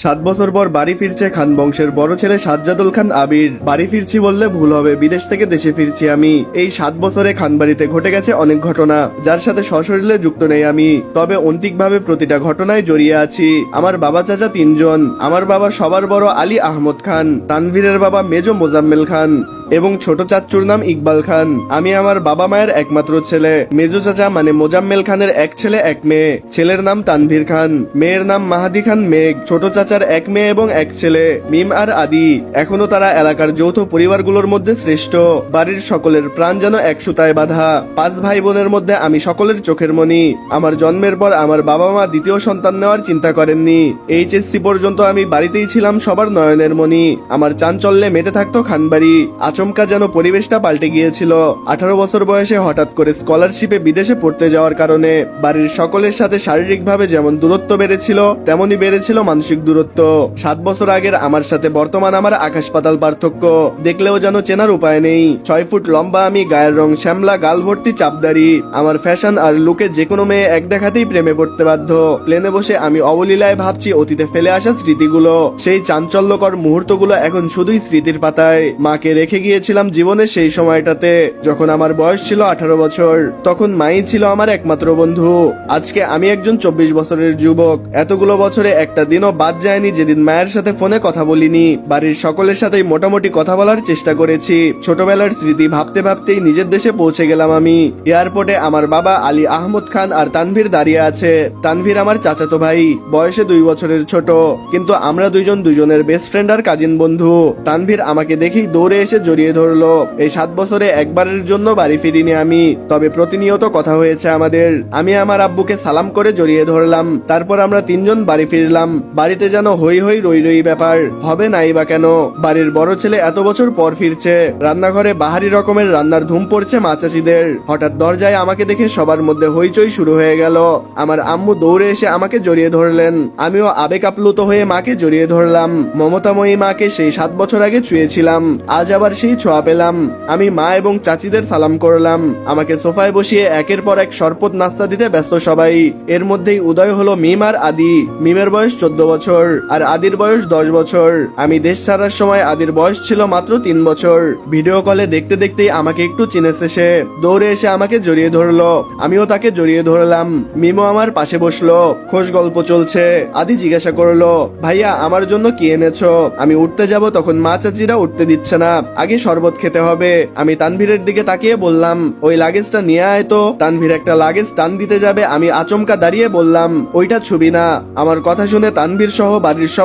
7 বছর পর বাড়ি ফিরছে খান বংশের বড় ছেলে সাজ্জাদুল খান আবির। বাড়ি ফিরছি বললে ভুল হবে, বিদেশ থেকে দেশে ফিরছি আমি। এই 7 বছরে খান বাড়িতে ঘটে গেছে অনেক ঘটনা, যার সাথে সশরীরে যুক্ত নেই আমি, তবে অন্তিকভাবে প্রতিটা ঘটনায় জড়িয়ে আছি। আমার বাবা চাচা 3জন। আমার বাবা সবার বড় আলী আহমদ খান, তানভীরের বাবা মেজো মোজাম্মেল খান এবং ছোট চাচ্চুর নাম ইকবাল খান। আমি আমার বাবা মায়ের একমাত্র ছেলে। মেজো চাচা মানে মোজাম্মেল খানের এক ছেলে এক মেয়ে। ছেলের নাম তানভীর খান, মেয়ের নাম মাহাদি খান মেঘ। ছোট চাচার এক মেয়ে এবং এক ছেলে, মিম আর আদি। এখনো তারা এলাকার যৌথ পরিবারগুলোর মধ্যে শ্রেষ্ঠ। বাড়ির সকলের প্রাণ যেন এক সুতায় বাঁধা। 5 ভাই বোনের মধ্যে আমি সকলের চোখের মনি। আমার জন্মের পর আমার বাবা মা দ্বিতীয় সন্তান নেওয়ার চিন্তা করেননি। এইচএসসি পর্যন্ত আমি বাড়িতেই ছিলাম সবার নয়নের মনি। আমার চাঞ্চল্যে মেতে থাকতো খানবাড়ি। আচমকা যেন পরিবেশটা পাল্টে গিয়েছিল। 18 বছর বয়সে হঠাৎ করে স্কলারশিপে বিদেশে পড়তে যাওয়ার কারণে বাড়ির সকলের সাথে শারীরিকভাবে যেমন দূরত্ব বেড়েছিল, তেমনি বেড়েছিল মানসিক দূরত্ব। 7 বছর আগের আমার সাথে বর্তমান আমার আকাশ পাতাল পার্থক্য। দেখলেও যেন চেনার উপায় নেই। 6 ফুট লম্বা আমি, গায়ের রং শ্যামলা, গাল ভর্তি চাপদারি। আমার ফ্যাশন আর লুকে যে কোনো মেয়ে এক দেখাতেই প্রেমে পড়তে বাধ্য। প্লেনে বসে আমি অবলীলায় ভাবছি অতীতে ফেলে আসা স্মৃতিগুলো। সেই চাঞ্চল্যকর মুহূর্তগুলো এখন শুধুই স্মৃতির পাতায়। মাকে রেখে গিয়েছিলাম জীবনের সেই সময়টাতে, যখন আমার বয়স ছিল 18 বছর। তখন মাই ছিল আমার একমাত্র বন্ধু। আজকে আমি একজন 24 বছরের যুবক। এতগুলো বছরে একটা দিনও বাদ যায়নি যেদিন মায়ের সাথে ফোনে কথা বলিনি। বাড়ির সকলের সাথেই মোটামুটি কথা বলার চেষ্টা করেছি। ছোটবেলার স্মৃতি ভাবতে ভাবতেই নিজের দেশে পৌঁছে গেলাম আমি। এয়ারপোর্টে আমার বাবা আলী আহমদ খান আর তানভীর দাঁড়িয়ে আছে। তানভীর আমার চাচাতো ভাই, বয়সে 2 বছরের ছোট, কিন্তু আমরা দুজনের বেস্ট ফ্রেন্ড আর কাজিন বন্ধু। তানভীর আমাকে দেখেই দৌড়ে এসে জড়িয়ে ধরলো। এই 7 বছরে একবারের জন্য বাড়ি ফিরিনি আমি, তবে প্রতিনিয়ত কথা হয়েছে আমাদের। আমি আমার আব্বুকে সালাম করে জড়িয়ে ধরলাম। তারপর আমরা 3জন বাড়ি ফিরলাম। বাড়িতে যেন হই হই রই রই ব্যাপার, হবে নাই বা কেন। বাড়ির বড় ছেলে এত বছর পর ফিরছে। রান্নাঘরে বাহারি রকমের রান্নার ধুম পড়ছে মা চাচিদের। হঠাৎ দরজায় আমাকে দেখে সবার মধ্যে হইচই শুরু হয়ে গেল। আমার আম্মু দৌড়ে এসে আমাকে জড়িয়ে ধরলেন। আমিও আবেগ আপ্লুত হয়ে মাকে জড়িয়ে ধরলাম। মমতাময়ী মাকে সেই 7 বছর আগে ছুঁয়েছিলাম, আজ আবার সেই ছোঁয়া পেলাম। আমি মা এবং চাচিদের সালাম করলাম। আমাকে সোফায় বসিয়ে একের পর এক শরবত নাস্তা দিতে ব্যস্ত সবাই। এর মধ্যেই উদয় হলো মিম আর আদি। মিমের বয়স 14 বছর আর আদির বয়স 10 বছর। আমি দেশ ছাড়ার সময় আদির বয়স ছিল মাত্র 3 বছর। ভিডিও কলে দেখতে দেখতেই আমাকে একটু চিনেছে সে। দৌড়ে এসে আমাকে জড়িয়ে ধরলো। আমিও তাকে জড়িয়ে ধরলাম। মিমও আমার পাশে বসলো। খোশ গল্প চলছে। আদি জিজ্ঞাসা করলো, ভাইয়া আমার জন্য কি এনেছো? আমি উঠতে যাব তখন মা চাচিরা উঠতে দিচ্ছে না, আগে শরবত খেতে হবে। আমি তানভীরের দিকে তাকিয়ে বললাম, ওই লাগেজটা নিয়ে আয় তো। তানভীর একটা লাগেজ টান দিতে যাবে, আমি আচমকা দাঁড়িয়ে বললাম, ওইটা ছুবি না। আমার কথা শুনে তানভীর সহ বাড়ির সবাই